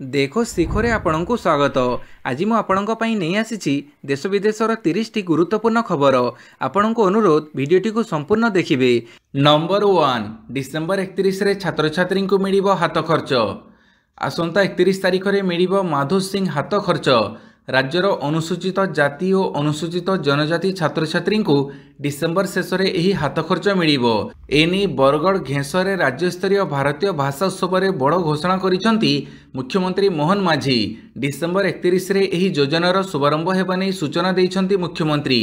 देखो शिखरे आपणଙ୍କୁ स्वागत। आज मु आपणଙ୍କ ପାଇଁ ନେଇ ଆସିଛି देश विदेशर 30 टी गुरुत्वपूर्ण खबर। आपणଙ୍କୁ अनुरोध भिडियोटी को संपूर्ण देखिबे। नंबर 1 डिसेंबर 31 रे छात्र छात्री को मिलिबो हाथ खर्च। आसंता 31 तारिख रे मिलिबो माधव सिंह हाथ खर्च। राज्यर अनुसूचित जाति और अनुसूचित जनजाति छात्र छात्री को डिसेंबर शेष में यही हाथ खर्च मिलिबो। एनी बरगढ़ घेंसरे राज्यस्तरीय भारतीय भाषा उत्सव में बड़ घोषणा करिसंती मुख्यमंत्री मोहन माझी। डिसेंबर 31 रे यही योजनार शुभारंभ हेबा नै सूचना दैछंती मुख्यमंत्री।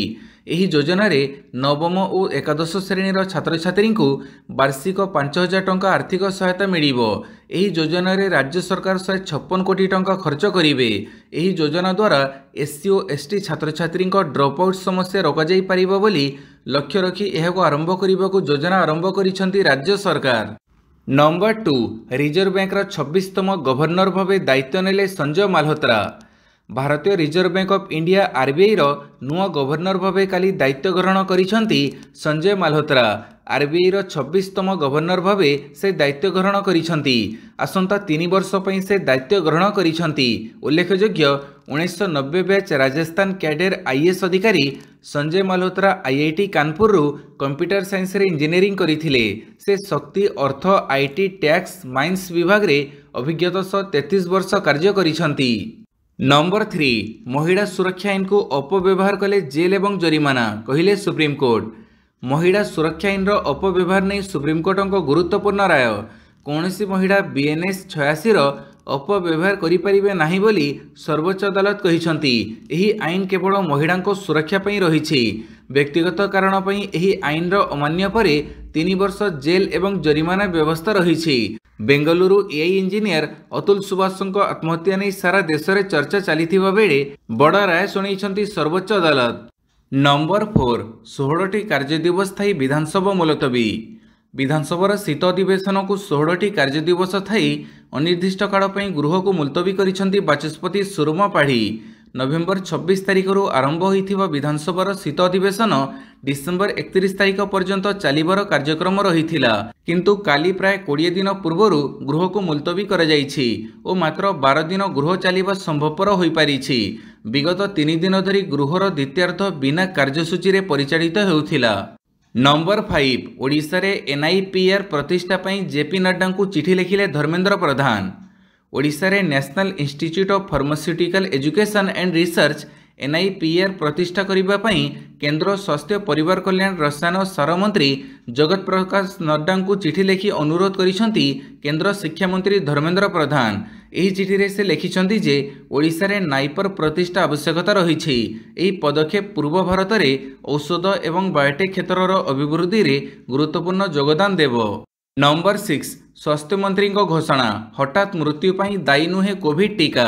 यही योजना रे नवम और एकादश श्रेणीर छात्र छात्री को वार्षिक 5000 टंका आर्थिक सहायता मिलिबो। यही योजना रे राज्य सरकार 156 कोटी टंका खर्च करिवे। यही योजना द्वारा एससी और एसटी छात्र छात्री ड्रॉप आउट समस्या रोका जाई परिबो बोली लक्ष्य रखी एहाको आरंभ करिबाकू योजना आरंभ करिसंती राज्य सरकार। नंबर 2 रिजर्व बैंक 26तम गवर्नर भावे दायित्व नेले संजय माल्होत्रा। भारतीय Reserve Bank of India RBI रो नुआ गवर्नर भावे काली दायित्व ग्रहण करिसंती संजय माल्होत्रा। आरबीआई रो 26तम गवर्नर भावे से दायित्व ग्रहण करिसंती। आसंता 3 वर्ष पई से दायित्व ग्रहण करिसंती। उल्लेखयोग्य 1990 बैच राजस्थान कैडर आईएएस अधिकारी संजय माल्होत्रा आईआईटी कानपुर रु कंप्यूटर साइंस रे इंजीनियरिंग करिथिले। से शक्ति अर्थ आईटी टैक्स माइंस विभाग रे अभिज्ञता 33 वर्ष कार्य करिसंती। नंबर 3 महिला सुरक्षा आईन को अपव्यवहार कले जेल एवं जरिमाना कहिले सुप्रीमकोर्ट। महिला सुरक्षा आईन रो अपव्यवहार नहीं सुप्रीमकोर्ट गुरुत्वपूर्ण राय। कौनसी महिला बीएनएस 86 रो अपव्यवहार करिपारिबे नाही बोली सर्वोच्च अदालत कहिसंती। एही आईन केवल महिला को सुरक्षा पई रहिछि। व्यक्तिगत कारण पई एही आईन रो अमान्य परे 3 वर्ष जेल एवं जरिमाना व्यवस्था रहिछि। बेंगलुरु एआई इंजीनियर अतुल सुभाष आत्महत्या नहीं सारा देश में चर्चा चली बेले बड़ राय शुणी सर्वोच्च अदालत। नंबर 4 16टी कार्यदिवस थाई विधानसभा मुलतवी। विधानसभा शीत अधिवेशन को 16टी कार्यदिवस थाई अनिर्दिष्ट काल गृह को मुलतवी करिसंती बाचस्पति सुरमा पाढ़ी। नवेम्बर 26 तारिख आरंभ होइथिबा विधानसभा शीत अधिवेशन डिसेम्बर 31 तारिख पर्यंत चलिबार कार्यक्रम रहिथिला। किंतु काली प्राय 20 दिन पूर्व गृह को मुलतवी करा जाइछि और मात्र 12 दिन गृह चलिबा संभवपर होई पारिछि। विगत 3 दिन धरी गृहर द्वितीयार्ध बिना कार्यसूची रे परिचालित हेउथिला। नंबर 5 ओडिशा रे एनआईपीआर प्रतिष्ठा पई जेपी नड्डा को चिठी लिखिले धर्मेंद्र प्रधान। ओडिशा रे National Institute of Pharmaceutical Education and Research NIPR प्रतिष्ठा करिबा पई केंद्र स्वास्थ्य परिवार कल्याण रसायन और सार मंत्री जगत प्रकाश नड्डा को चिठी लिखि अनुरोध करिसंती केंद्र शिक्षा मंत्री धर्मेंद्र प्रधान। एही चिठी रे से लिखिसंती जे ओडिशा रे नाइपर प्रतिष्ठा आवश्यकता रहिछि। एही पदक्षेप पूर्व भारत रे औषध एवं बायोटेक क्षेत्रर अभिवृद्धि रे गुरुत्वपूर्ण योगदान देबो। नंबर 6 स्वास्थ्य मंत्री घोषणा हठात मृत्यु पाई दायी नुहे कोविड टीका।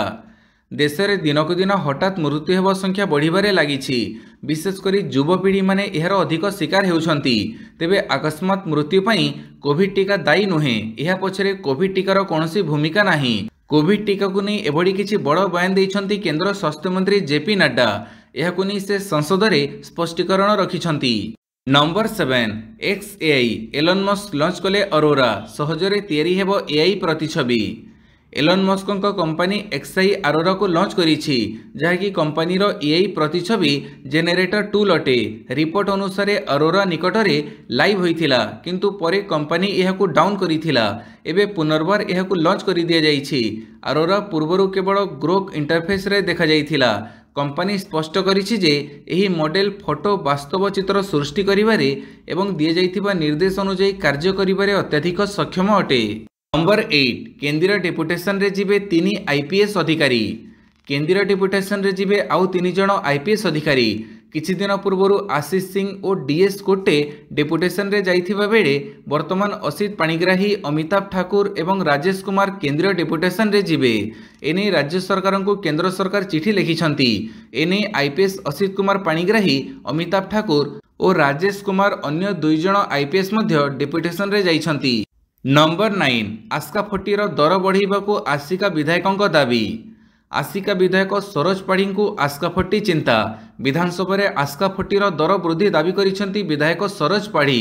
देश में दिनक दिन हठात मृत्यु हेबा संख्या बढ़िबारे लागिछि। विशेषकर युवपीढ़ी माने एहार अधिक शिकार हेउछंती। तेबे अकस्मात मृत्यु पाई कोविड टीका दायी नुहे। एहा पछरे कोविड टीकार कोनोसी भूमिका नाही। कोविड टीका को नहीं एभली किछि बड़ बयान दैछंती केंद्र स्वास्थ्य मंत्री जेपी नड्डा। एहाकु नहीं से संसद में स्पष्टीकरण रखिछंती। Number 7 XAI Elon Musk launch कले अरोरा सहजरे तैयारी हेबो एआई प्रतिछवि। Elon Musk company XAI Aurora को लॉन्च करिछि जहाँकि कंपनी रो एआई प्रतिछवि जेनेरेटर टूल अटे। रिपोर्ट अनुसार अरोरा निकटरे लाइव होइथिला किंतु परे कंपनी एहाकु डाउन करिथिला। एबे पुनर्बार एहाकु लॉन्च करि दिया जाइछि। अरोरा पूर्वरु केवल ग्रोक इंटरफेस रे देखा जाइथिला। कंपनी स्पष्ट करिछि जे एही मॉडल फोटो वास्तव चित्र सृष्टि करिबारे एवं दिए जाइथिबा निर्देश अनुसार कार्य करिबारे अत्यधिक सक्षम अटे। नंबर 8 केंद्रीय डेपुटेशन रे जिबे 3 आईपीएस अधिकारी। केंद्रीय डेपुटेशन रे जिबे आउ 3 जण आईपीएस अधिकारी। किछि दिन पूर्व आशीष सिंह और डीएस कोटे डेपुटेशन रे जाइथिबा बेले वर्तमान असित पाणिग्राही अमिताभ ठाकुर एवं राजेश कुमार केंद्रीय डेपुटेशन रे जिबे। एने राज्य सरकार को केंद्र सरकार चिठी लिखिछंती। एने आईपीएस असित कुमार पाणिग्राही अमिताभ ठाकुर और राजेश कुमार अन्य 2 जण आईपीएस मध्य डेपुटेशन रे जाइछंती। नंबर 9 आस्का फटीर दर बढ़ाइबाकू आसिका विधायकों दाबी। आसिका विधायक सरोज पाढ़ी को आस्का फटी चिंता। विधानसभा रे आस्का फटीर दर वृद्धि दाबी करिसेंती विधायक सरोज पाढ़ी।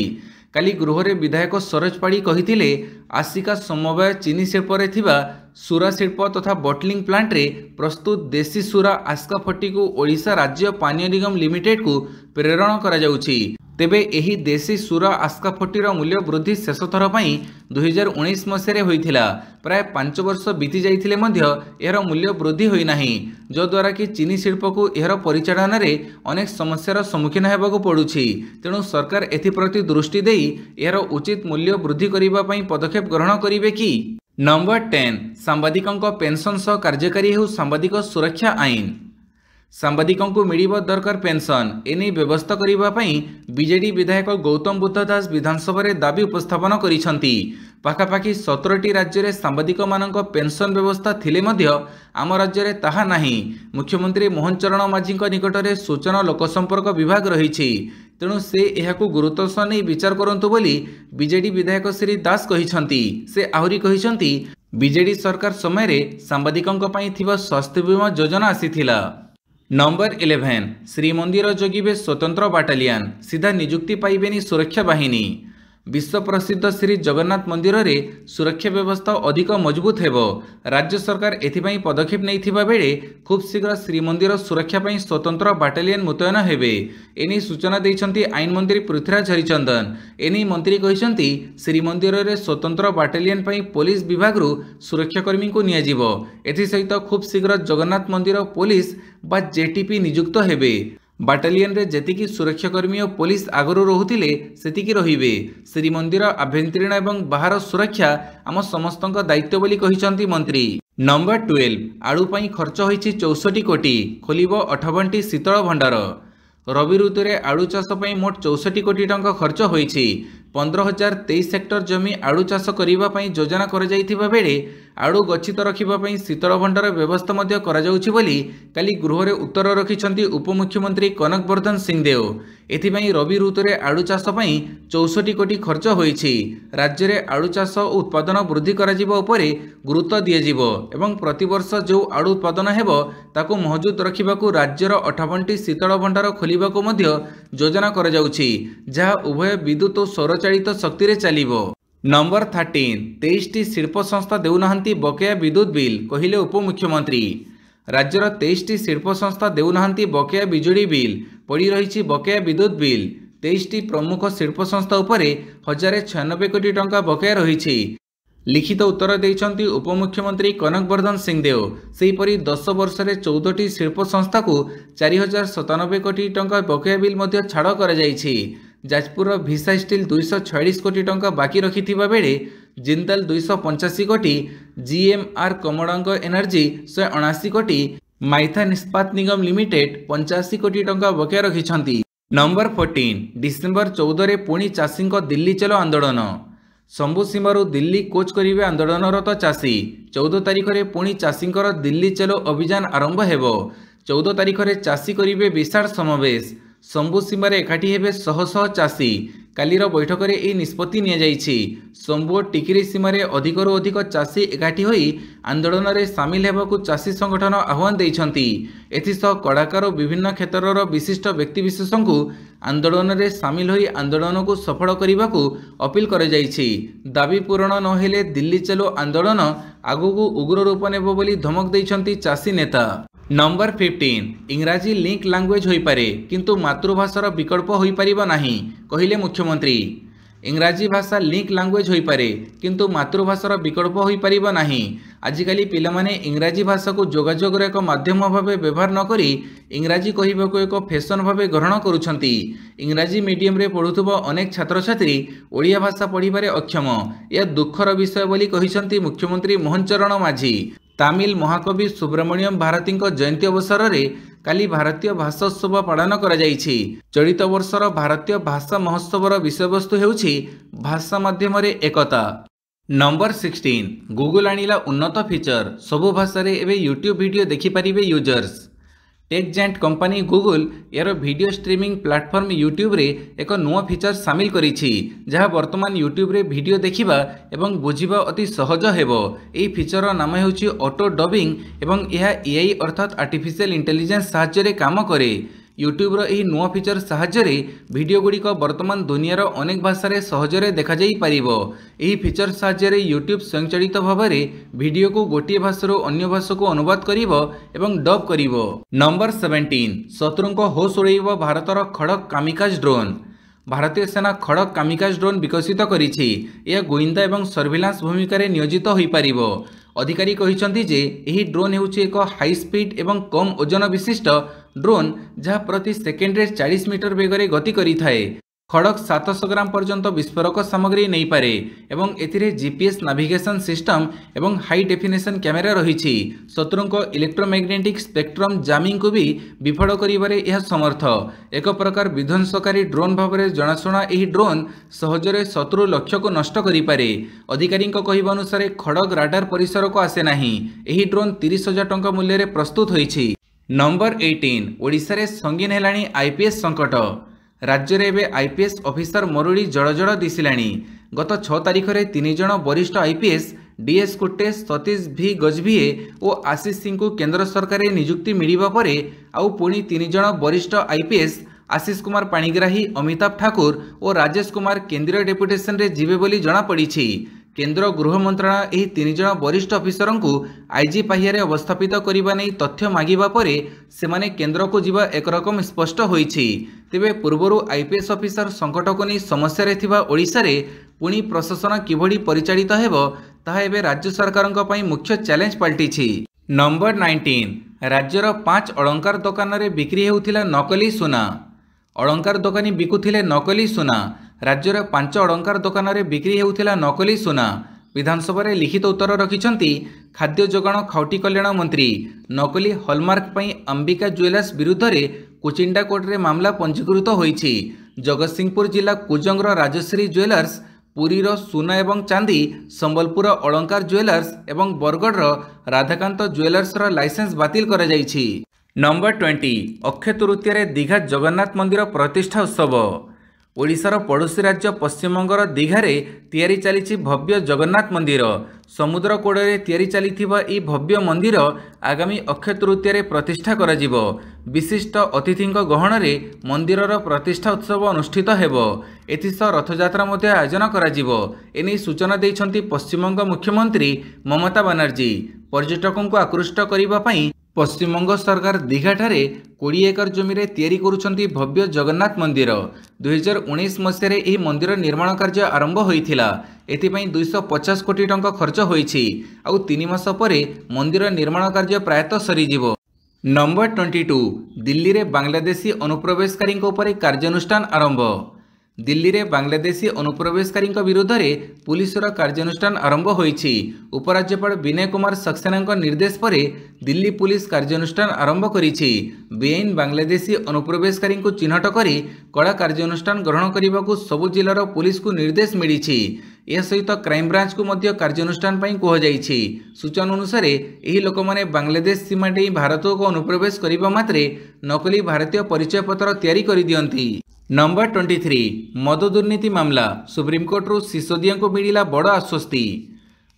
काली गृह रे विधायक सरोज पाढ़ी कहिथिले आसिका समवाय चीनी शिल्प थिबा सुरा शिल्प तथा बटलिंग प्लांट रे प्रस्तुत देशी सुरा आस्का फटी को ओडिशा राज्य पानीय निगम लिमिटेड को प्रेरण करा जाउछि। तेबे एही देशी सुरा आस्का फटीर मूल्य वृद्धि शेष थर पई 2019 मसीह होइथिला। प्राय 5 वर्ष बीती जाइथिले मध्य एहर मूल्य वृद्धि होई नाही, जो द्वारा कि चीनी शिल्प को एहर परिचालन रे अनेक समस्यार सम्मुखीन हेबाकू पड़ुछि। तेणु सरकार एथिप्रति दृष्टि देई एहर उचित मूल्य वृद्धि करिबा पई पदक्षेप ग्रहण करिवे कि। नंबर 10 सांबादिकों पेंशन सह कार्यकारी हो सांबादिक सुरक्षा आईन। सांबादिकों को मिलिब दरकार पेंशन एने व्यवस्था करने बीजेडी विधायक गौतम बुद्ध दास विधानसभा रे दाबी उपस्थापन करिसंती। पाखापाखि 17टी राज्य में सांबादिक मानक पेंशन व्यवस्था थिले मध्य आम राज्य में ताहा नाही। मुख्यमंत्री मोहन चरण माझी निकट में सूचना लोकसंपर्क विभाग रही, तेणु से एहाकू गुरुत्व सह नहीं विचार करंतु बोली बीजेडी विधायक श्री दास कहिसंती। से आहुरी कहिसंती बीजेडी सरकार समय रे सांबादिकों पई थिबा स्वास्थ्य बीमा योजना आसीथिला। नंबर 11 श्रीमंदिर जगिबे स्वतंत्र बाटालियन, सीधा नियुक्ति पाइबेनी सुरक्षा बाहिनी। विश्व प्रसिद्ध श्री जगन्नाथ मंदिर रे सुरक्षा व्यवस्था अधिक मजबूत हेबो। राज्य सरकार एथिपाई पदक्षेप नैथिबा बेले खूब शीघ्र श्रीमंदिर सुरक्षा पाई स्वतंत्र बाटालियन मुतयन हेबे। एनी सूचना दैछंती आईन मंत्री पृथ्वीराज हरिचंदन। एनी मंत्री कहिसंती श्रीमंदिर रे स्वतंत्र बाटालियन पाई पुलिस विभाग रु सुरक्षाकर्मी को नियाजिबो। एथि सहित खूब शीघ्र जगन्नाथ मंदिर पुलिस बा जेटीपी नियुक्त हेबे। बाटालियन रे जेतिकी सुरक्षाकर्मी और पुलिस आगरू रहुतिले सेतिकी रहिबे। श्रीमंदिर आभ्यंतरीण एवं बाहर सुरक्षा आम समस्तक दायित्व बोली कहिसंती मंत्री। नंबर 12 आलू पई खर्च होईछि 64 कोटी, खोलिबो 58टी शीतल भंडार। रवि ऋतु रे आलू चाष पई मोट 64 कोटी टंका खर्च होईछि। 15,023 हेक्टर जमी आलू चाष करिबा पई योजना कर जाइथिबा बेले आलू गच्छित रखिबा पई शीतल भंडार व्यवस्था मध्य करा जाउछि बोली काली गृह रे उत्तर रखिछंती उपमुख्यमंत्री कनकवर्धन सिंहदेव। एथिपई रवि ऋतु रे आलू चाष पई 64 कोटी खर्च होईछि। राज्य रे आलू चाष उत्पादन वृद्धि करा जिवो उपरे गुरुत्व दिया जिवो एवं प्रति वर्ष जो आलू उत्पादन हेबो ताकू मौजूद रखिबाकू राज्यर 58टी शीतल भंडार खोलिबाकू मध्य योजना करा जाउछि, जहा उभय विद्युत और सौरचालित शक्ति रे चलिबो। नंबर 13 23टी शिल्प संस्था देउनाहांती बकेया विद्युत बिल, कहिले उपमुख्यमंत्री। राज्यर 23टी शिल्प संस्था देउनाहांती बकेया बिजुली बिल, पड़ी रही बकेया विद्युत बिल। 23टी प्रमुख शिल्प संस्था उपरे 1096 कोटी टंका बकेया रही। लिखित उत्तर देइछंती उपमुख्यमंत्री कनकवर्धन सिंहदेव। सेहीपरि 10 वर्ष रे 14टी शिल्प संस्था को 4097 कोटी टंका बकेया बिल मध्य छाड़ कर जाइछि। जाजपुर भिसा स्टील 246 कोटी टंका बाकी रखिथिबा बेले जिंदाल 285 कोटी, जीएमआर कमोडांग एनर्जी 179 कोटी, माइथा निस्पात निगम लिमिटेड 85 कोटी टंका बकेया रखिछंती। नंबर 14 डिसेंबर 14 रे पुणी चाषी दिल्ली चलो आंदोलन। शंभु सीमारू दिल्ली कोच करिवे आंदोलनरत चाषी। 14 तारिख रे पुणी चाषींकर दिल्ली चलो अभियान आरंभ हेबो। 14 तारिख रे चाषी करिवे विशाल समावेश। शंभु सीमार एकाठी हेबे शह शह चाषी। कालीर बैठक रे ए निष्पत्ति निया जाइछि। शंभु और टिकिरी सीमार अधिकरू अधिक चाषी एकाठी होई आंदोलन रे सामिल हेबाकू चाषी संगठन आह्वान दैछंती। एथिसह कड़ाकार विभिन्न क्षेत्रर विशिष्ट व्यक्तिविशेषଙ୍କୁ आंदोलन रे सामिल होई आंदोलन को सफल करने अपील कर जाइछि। दाबी पूरण न हेले दिल्ली चलो आंदोलन आगू उग्र रूप नेब बोली धमक दैछंती चाषी नेता। नंबर 15 इंग्राजी लिंक लैंग्वेज होई पारे किंतु मातृभाषार विकल्प होई परिबा नाही, कहिले मुख्यमंत्री। इंग्राजी भाषा लिंक लैंग्वेज होई पारे किंतु मातृभाषार विकल्प होई परिबा नाही। आजिकाली पिलामाने इंग्राजी भाषा को जोगाजोगर एक माध्यम भावे व्यवहार न करी इंग्राजी कहबाको एक फैशन भावे ग्रहण करुछंती। इंग्राजी मीडियम रे पढ़ुथुबा अनेक छात्र छात्री ओडिया भाषा पढ़िबारे अक्षम। यह दुखर विषय बोली कहिसंती मुख्यमंत्री मोहन चरण माझी। तामिल महाकवि सुब्रमण्यम भारती जयंती अवसर में काली भारतीय भाषोत्सव पालन करा जाइछि। चलित वर्षर भारतीय भाषा महोत्सवर विषयवस्तु हेउछि भाषा माध्यम रे एकता। नंबर 16 गूगल आनिला उन्नत फीचर। सबु भाषा रे एबे यूट्यूब वीडियो देखि परिबे users. Tech giant company Google यार वीडियो स्ट्रीमिंग प्लेटफॉर्म यूट्यूब रे एक नुआ फीचर सामिल करिछि, जहाँ वर्तमान यूट्यूब रे वीडियो देखिबा एवं बुझिबा अति सहज हेबो। एई फीचर नाम हेउछि ऑटो डबिंग एवं यह एआई अर्थात आर्टिफिशियल इंटेलिजेंस साहाय्य रे काम करे। यूट्यूब रो एही नुआ फीचर सहायरे वीडियो गुड़िक वर्तमान दुनियार अनेक भाषा सहजरे देखा जाई परिबो। एही फीचर सहायरे यूट्यूब स्वयंचालित भाव में वीडियो को गोटे भाषारू अन्य भाषा को अनुवाद करिवो एवं डब करिवो। नंबर 17 शत्रुंको होश उड़ाइबो भारतर खड़क कामिकाज ड्रोन। भारतीय सेना खड़क कामिकाज ड्रोन विकसित करिछि। यह गोइंदा एवं सर्विलांस भूमिका रे नियोजित होई परिबो। अधिकारी कहिसंती जे एही ड्रोन हेउछि एक हाई स्पीड एवं कम ओजन विशिष्ट ड्रोन जहाँ प्रति सेकेंड रे 40 मीटर बेगरे गति करिथाए। खड़क 700 ग्राम पर्यंत विस्फोरक सामग्री नहीं पारे एवं एथिरे जीपीएस नाविगेशन सिस्टम एवं हाई डेफिनेशन कैमेरा रही। शत्रुंको इलेक्ट्रोमैग्नेटिक स्पेक्ट्रम जामिंग को भी विफल करिबारे यह समर्थ। एक प्रकार विध्वंसकारी ड्रोन भाव में जनाशुना यह ड्रोन सहजरे शत्रु लक्ष्य को नष्ट करिपारे। अधिकारी कहवा अनुसार खड़ग राडार परिसर को आसे नाही। यह ड्रोन 30,000 टंका मूल्य रे प्रस्तुत होईछि। नंबर 18 ओडिशा रे संगीन हेलाणी आईपीएस संकट। राज्य में एवं आईपीएस ऑफिसर मरुड़ी जड़जड़ दिशिलाणी। गत 6 तारिख में 3 जन वरिष्ठ आईपीएस डीएस कुट्टे, सतीश भी गजभिए और आशीष सिंह को केंद्र सरकार नियुक्ति मिलिबा परे आउ पुणी 3 जन वरिष्ठ आईपीएस आशीष कुमार पाणिग्राही, अमिताभ ठाकुर और राजेश कुमार केंद्रीय डेपुटेशन रे जीवे बोली जना पड़िछि। केंद्र गृह मंत्रालय एही 3 जन वरिष्ठ अफिसर को आईजी पाहियारे अवस्थापित करने नहीं तथ्य मागिबा परे सेमाने केंद्र को जीवा एक रकम स्पष्ट होईछि। तेबे पूर्वरु आईपीएस अफिसर संकट को नहीं समस्या रे थिबा ओडिशा रे पुणी प्रशासन किभଳି परिचालित हेबो ताहा एबे राज्य सरकारक पई मुख्य चैलेंज पलटिछि। नंबर 19 राज्यर 5 अलंकार दुकान रे बिक्री हेउथिला नकली सुना। अलंकार दुकानी बिकुथिले नकली सुना। राज्यर 5 अलंकार दुकान रे बिक्री हेउथिला नकली सुना। विधानसभा रे लिखित उत्तर रखिछंती खाद्य जोगाण खाउटी कल्याण मंत्री। नकली हॉलमार्क पई अंबिका ज्वेलर्स विरुद्ध रे कुचिंडा कोर्ट रे मामला पंजीकृत होईछि। जगतसिंहपुर जिला कुजंगर राजश्री ज्वेलर्स, पुरीर सुना एवं चांदी, संबलपुर अलंकार ज्वेलर्स एवं बरगढ़ राधाकांत ज्वेलर्स लाइसेंस बातिल करा जाइछि। नंबर 20 अक्षय तृतीया रे दीघा जगन्नाथ मंदिर प्रतिष्ठा उत्सव। ओडिशार पड़ोशी राज्य पश्चिमबंगर दीघारे तैयारी चली भव्य जगन्नाथ मंदिर। समुद्र कोड़े तैयारी चलीथिबा ई भव्य मंदिर आगामी अक्षय तृतीया रे प्रतिष्ठा करा जिवो। विशिष्ट अतिथिंक गहणरे मंदिरर प्रतिष्ठा उत्सव अनुष्ठित हेबो। एथिसह रथयात्रा मध्ये आयोजन करा जिवो। एने सूचना दैछंती पश्चिमबंग मुख्यमंत्री ममता बनर्जी। पर्यटकों को आकृष्ट करिबा पई पश्चिमबंग सरकार दीघाठारे 20 एकर जमी रे तैयारी करुछंती भव्य जगन्नाथ मंदिर। 2019 मसीह यह मंदिर निर्माण कार्य आरंभ होइथिला। एथिपई 250 कोटी टंका खर्च होइछि। आउ 3 मास परे मंदिर निर्माण कार्य प्रायतः सरीजिवो। नंबर 22 दिल्ली रे बांग्लादेशी अनुप्रवेशकारी उपरे कार्यानुष्ठान आरंभ। दिल्ली रे बांग्लादेशी अनुप्रवेशकारी विरुद्ध रे पुलिसर कार्यानुष्ठान आरंभ होइछि। उपराज्यपाल विनय कुमार सक्सेना निर्देश पर दिल्ली पुलिस कार्यानुष्ठान आरंभ करिछि। बेआईन बांग्लादेशी अनुप्रवेशकारी को चिन्हट करी कड़ा कार्यानुष्ठान ग्रहण करने को सबु जिलार पुलिस को निर्देश मिली। यह सहित क्राइम ब्रांच को मध्य कार्यानुष्ठान पई कहुଯାଇଛି। सूचना अनुसार यही लोक मैंने बांग्लादेश सीमा डे भारत को अनुप्रवेश करने मात्रे नकली भारतीय परिचय पत्र तैयारी कर दियंती। नंबर 23 मद दुर्नीति मामला सुप्रीमकोर्ट रु सिसोदिया को मिला बड़ आश्वस्ति।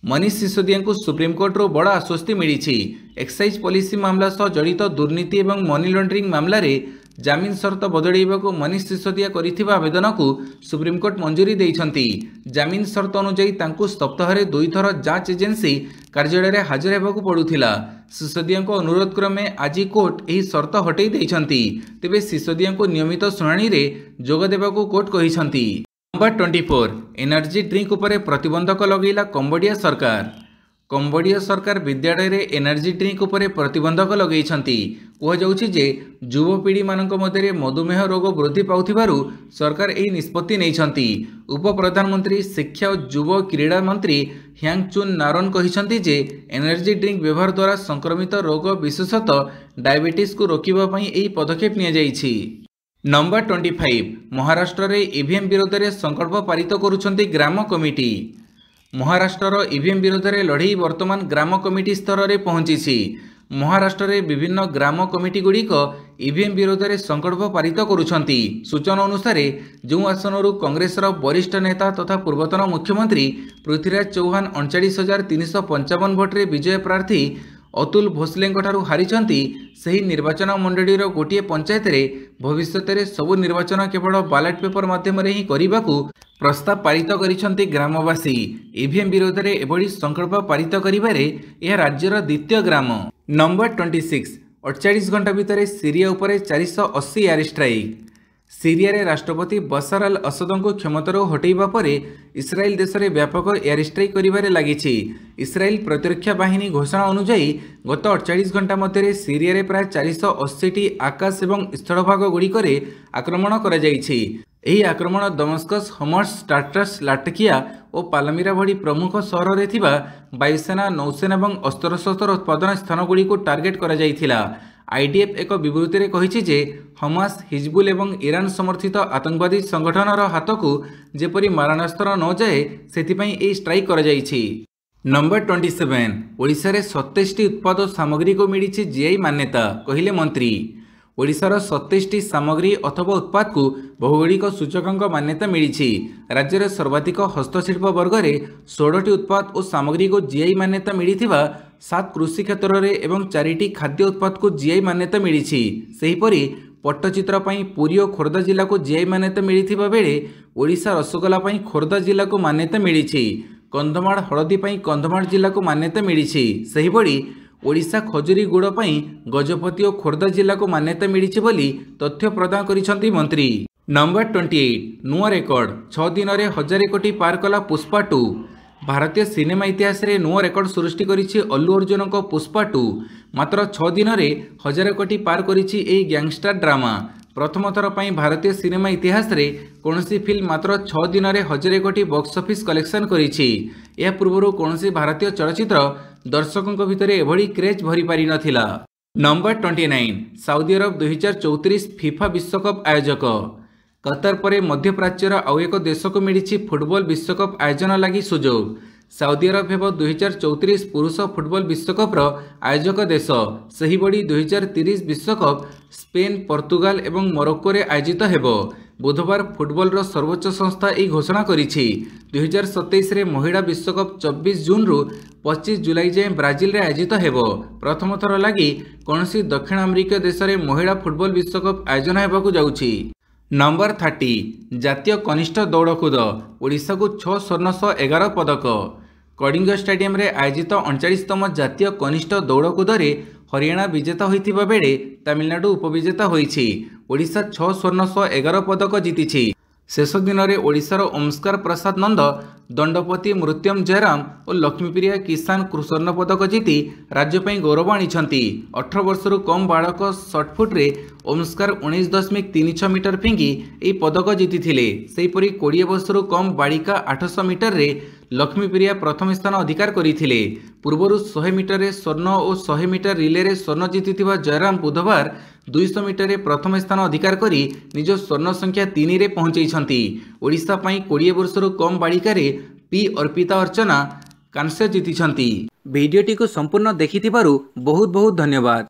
मनीष सिसोदिया को सुप्रीमकोर्ट रु बड़ आश्वस्ति मिली। एक्साइज पॉलिसी मामला सह जड़ित दुर्नीति एवं मनी लॉन्ड्रिंग मामला रे जामिन शर्त बदलैबा को मनीष सिसोदिया करिथिबा आवेदन को सुप्रीमकोर्ट मंजूरी देइछंती। जामिन शर्त अनुसार तांकु सप्ताह 2 थर जांच एजेंसी कार्यालय हाजर हेबाकू पड़ुथिला। सिसोदिया को अनुरोध क्रमे आज कोर्ट यही शर्त हटई देइछंती। तेबे सिसोदिया को नियमित शुणाणी रे जोग देबाकू कोर्ट कहिछंती। नंबर 24 एनर्जी ड्रिंक उपरे प्रतिबंधक लगैला कंबोडिया सरकार। कंबोडिया सरकार विद्यालय रे एनर्जी ड्रिंक उपरे प्रतिबंधक लगैछंती। कहुଯାଉଛି जे युवपीढ़ी मानक मध्य मधुमेह रोग वृद्धि पाउथिबारु सरकार एही निष्पत्ति नेइछंती। उप प्रधानमंत्री शिक्षा और युव क्रीड़ा मंत्री ह्यांगचुन नारन कहिछंती जे एनर्जी ड्रिंक व्यवहार द्वारा संक्रमित रोग विशेषतः डायबिटीज को रोकिबा पई एही पदक्षेप निया जाइछि। नंबर 25 महाराष्ट्र रे ईवीएम विरोध में संकल्प पारित करुछंती ग्राम कमिटी। महाराष्ट्र ईवीएम विरोध में लड़ई वर्तमान ग्राम कमिटी स्तर में पहुंची। महाराष्ट्र में विभिन्न ग्राम कमिटी गुड़िक ईवीएम विरोध में संकल्प पारित करुछंती। सूचना अनुसार जो आसनरू कांग्रेसर वरिष्ठ नेता तथा पूर्वतन मुख्यमंत्री पृथ्वीराज चौहान 39,355 भोट्रे विजय प्रार्थी अतुल भोसलेंठाରୁ हारिଛନ୍ତି ସେହି ନିର୍ବାଚନ ମଣ୍ଡଳୀର ଗୋଟିଏ ପଞ୍ଚାୟତରେ ଭବିଷ୍ୟତରେ ସବୁ ନିର୍ବାଚନ କେବଳ ବାଲାଟ ପେପର ମାଧ୍ୟମରେ ହିଁ କରିବାକୁ ପ୍ରସ୍ତାବ ପାରିତ କରିଛନ୍ତି ଗ୍ରାମବାସୀ। ଇଭିଏମ୍ ବିରୋଧରେ ଏଭଳି ସଂକଳ୍ପ ପାରିତ କରିବାରେ ଏହା ରାଜ୍ୟର ଦ୍ୱିତୀୟ ଗ୍ରାମ। ନମ୍ବର 26 48 ଘଣ୍ଟା ଭିତରେ ସିରିଆ ଉପରେ 480 ଏୟାର ଷ୍ଟ୍ରାଇକ୍। ସିରିଆରେ ରାଷ୍ଟ୍ରପତି ବଶାର ଆଲ ଅସଦଙ୍କୁ କ୍ଷମତାରୁ ହଟାଇବା ପରେ ଇସ୍ରାଏଲ ଦେଶରେ ବ୍ୟାପକ ଏୟାର ଷ୍ଟ୍ରାଇକ୍ କରିବାରେ ଲାଗିଛି। ଇସ୍ରାଏଲ ପ୍ରତିରକ୍ଷା ବାହିନୀ ଘୋଷଣା ଅନୁଯାୟୀ ଗତ 48 ଘଣ୍ଟା ମଧ୍ୟରେ ସିରିଆରେ ପ୍ରାୟ 480ଟି ଆକାଶ ଏବଂ ସ୍ଥଳଭାଗ ଗୁଡ଼ିକରେ ଆକ୍ରମଣ କରାଯାଇଛି। ଏହି ଆକ୍ରମଣ ଦମସ୍କସ୍, ହମସ୍, ଟାର୍ଟସ୍, ଲାଟକିଆ ଓ ପାଲମିରା ଭଳି ପ୍ରମୁଖ ସହରରେ ଥିବା ବାୟୁସେନା, ନୌସେନା ଏବଂ ଅସ୍ତ୍ରଶସ୍ତ୍ର ଉତ୍ପାଦନ ସ୍ଥାନଗୁଡ଼ିକୁ ଟାର୍ଗେଟ୍ କରାଯାଇଥିଲା। IDF ଏକ ବିବୃତ୍ତିରେ କହିଛି ଯେ ହମାସ୍, ହିଜବୁଲ ଏବଂ ଇରାନ ସମର୍ଥିତ ଆତଙ୍କବାଦୀ ସଂଗଠନର ହାତକୁ ଯେପରି ମାରଣାସ୍ତ୍ର ନ ଯାଏ ସେଥିପାଇଁ ଏହି ଷ୍ଟ୍ରାଇକ୍ କରାଯାଇଛି। ନମ୍ବର 27 ଓଡ଼ିଶାରେ 27ଟି ଉତ୍ପାଦ ସାମଗ୍ରୀକୁ ମିଳିଛି GI ମାନ୍ୟତା, କହିଲେ ମନ୍ତ୍ରୀ। ଓଡ଼ିଶାର 27ଟି ସାମଗ୍ରୀ ଅଥବା ଉତ୍ପାଦକୁ ବହୁଗୁଡ଼ିକ ସୂଚକାଙ୍କ ମାନ୍ୟତା ମିଳିଛି। ରାଜ୍ୟରେ ସର୍ବାଧିକ ହସ୍ତଶିଳ୍ପ ବର୍ଗରେ 16ଟି ଉତ୍ପାଦ ଓ ସାମଗ୍ରୀକୁ GI ମାନ୍ୟତା ମିଳିଥିବା 7 କୃଷି କ୍ଷେତ୍ରରେ ଏବଂ 4ଟି ଖାଦ୍ୟ ଉତ୍ପାଦକୁ GI ମାନ୍ୟତା ମିଳିଛି। ସେହିପରି ପଟ୍ଟଚିତ୍ର ପାଇଁ ପୁରୀ ଓ ଖୋର୍ଦ୍ଧା ଜିଲ୍ଲାକୁ GI ମାନ୍ୟତା ମିଳିଥିବା ବେଳେ ଓଡ଼ିଶା ରସଗୋଲା ପାଇଁ ଖୋର୍ଦ୍ଧା ଜିଲ୍ଲାକୁ ମାନ୍ୟତା ମିଳିଛି। କନ୍ଧମାଳ ହଳଦୀ ପାଇଁ କନ୍ଧମାଳ ଜିଲ୍ଲାକୁ ମାନ୍ୟତା ମିଳିଛି। ସେହିଭଳି ଓଡ଼ିଶା ଖଜୁରୀ ଗୁଡ଼ ପାଇଁ ଗଜପତି ଓ ଖୋର୍ଦ୍ଧା ଜିଲ୍ଲାକୁ ମାନ୍ୟତା ମିଳିଛି ବୋଲି ତଥ୍ୟ ପ୍ରଦାନ କରିଛନ୍ତି ମନ୍ତ୍ରୀ। ନମ୍ବର 28 ନୂଆ ରେକର୍ଡ 6 ଦିନରେ 1000 କୋଟି ପାର କଲା ପୁଷ୍ପା 2। ଭାରତୀୟ ସିନେମା ଇତିହାସରେ ନୂଆ ରେକର୍ଡ ସୃଷ୍ଟି କରିଛି ଅଲ୍ଲୁ ଅର୍ଜୁନଙ୍କ ପୁଷ୍ପା 2। ମାତ୍ର 6 ଦିନରେ 1000 କୋଟି ପାର କରିଛି ଏହି ଗ୍ୟାଙ୍ଗଷ୍ଟର ଡ୍ରାମା। ପ୍ରଥମ ଥର ପାଇଁ ଭାରତୀୟ ସିନେମା ଇତିହାସରେ କୌଣସି ଫିଲ୍ମ ମାତ୍ର 6 ଦିନରେ 1000 କୋଟି ବକ୍ସ ଅଫିସ୍ କଲେକ୍ସନ୍ କରିଛି। ଏହା ପୂର୍ବରୁ କୌଣସି ଭାରତୀୟ ଚଳଚ୍ଚିତ୍ର ଦର୍ଶକଙ୍କ ଭିତରେ ଏଭଳି କ୍ରେଜ୍ ଭରିପାରିନଥିଲା। ନମ୍ବର 29 ସାଉଦି ଆରବ 2034 ଫିଫା ବିଶ୍ୱକପ୍ ଆୟୋଜକ। କତାର ପରେ ମଧ୍ୟପ୍ରାଚ୍ୟର ଆଉ ଏକ ଦେଶକୁ ମିଳିଛି ଫୁଟବଲ ବିଶ୍ୱକପ୍ ଆୟୋଜନ ଲାଗି ସୁଯୋଗ। ସାଉଦି ଆରବ ହେବ 2034 ପୁରୁଷ ଫୁଟବଲ ବିଶ୍ୱକପର ଆୟୋଜକ ଦେଶ। ସେହିଭଳି 2030 ବିଶ୍ୱକପ୍ ସ୍ପେନ୍, ପର୍ତ୍ତୁଗାଲ ଏବଂ ମରୋକ୍କୋରେ ଆୟୋଜିତ ହେବ। ବୁଧବାର ଫୁଟବଲର ସର୍ବୋଚ୍ଚ ସଂସ୍ଥା ଏହି ଘୋଷଣା କରିଛି। 2027ରେ ମହିଳା ବିଶ୍ୱକପ୍ 24 ଜୁନ୍ରୁ 25 ଜୁଲାଇ ଯାଏଁ ବ୍ରାଜିଲରେ ଆୟୋଜିତ ହେବ। ପ୍ରଥମ ଥର ଲାଗି କୌଣସି ଦକ୍ଷିଣ ଆମେରିକୀୟ ଦେଶରେ ମହିଳା ଫୁଟବଲ ବିଶ୍ୱକପ୍ ଆୟୋଜନ ହେବାକୁ ଯାଉଛି। ନମ୍ବର 30 ଜାତୀୟ କନିଷ୍ଠ ଦୌଡ଼କୁଦ ଓଡ଼ିଶାକୁ 6 ସ୍ୱର୍ଣ୍ଣ ସହ 11 ପଦକ। କଳିଙ୍ଗ ଷ୍ଟାଡିୟମରେ ଆୟୋଜିତ 39ତମ ଜାତୀୟ କନିଷ୍ଠ ଦୌଡ଼କୁଦରେ ହରିୟାଣା ବିଜେତା ହୋଇଥିବା ବେଳେ ତାମିଲନାଡୁ ଉପବିଜେତା ହୋଇଛି। ଓଡ଼ିଶା 6 ସ୍ୱର୍ଣ୍ଣ ସହ 11 ପଦକ ଜିତିଛି। ଶେଷ ଦିନରେ ଓଡ଼ିଶାର ଓମସ୍କାର ପ୍ରସାଦ ନନ୍ଦ, ଦଣ୍ଡପତି ମୃତ୍ୟମ ଜୟରାମ ଓ ଲକ୍ଷ୍ମୀପ୍ରିୟା କିଷାନ ସ୍ୱର୍ଣ୍ଣ ପଦକ ଜିତି ରାଜ୍ୟ ପାଇଁ ଗୌରବ ଆଣିଛନ୍ତି। 18 ବର୍ଷରୁ କମ୍ ବାଳକ ସଟ୍ପୁଟ୍ରେ ଓମସ୍କାର 19.36 ମିଟର ଫିଙ୍ଗି ଏହି ପଦକ ଜିତିଥିଲେ। ସେହିପରି 20 ବର୍ଷରୁ କମ୍ ବାଳିକା 800 ମିଟରରେ ଲକ୍ଷ୍ମୀପ୍ରିୟା ପ୍ରଥମ ସ୍ଥାନ ଅଧିକାର କରିଥିଲେ। ପୂର୍ବରୁ 100 ମିଟରରେ ସ୍ୱର୍ଣ୍ଣ ଓ 100 ମିଟର ରିଲେରେ ସ୍ୱର୍ଣ୍ଣ ଜିତିଥିବା ଜୟରାମ ବୁଧବାର 200 ମିଟରରେ ପ୍ରଥମ ସ୍ଥାନ ଅଧିକାର କରି ନିଜ ସ୍ୱର୍ଣ୍ଣ ସଂଖ୍ୟା 3ରେ ପହଞ୍ଚାଇଛନ୍ତି। ଓଡ଼ିଶା ପାଇଁ 20 ବର୍ଷରୁ କମ୍ ବାଳିକାରେ ପି ଅର୍ପିତା ଅର୍ଚ୍ଚନା କାଂସ୍ୟ ଜିତିଛନ୍ତି। ଭିଡ଼ିଓଟିକୁ ସମ୍ପୂର୍ଣ୍ଣ ଦେଖିଥିବାରୁ ବହୁତ ବହୁତ ଧନ୍ୟବାଦ।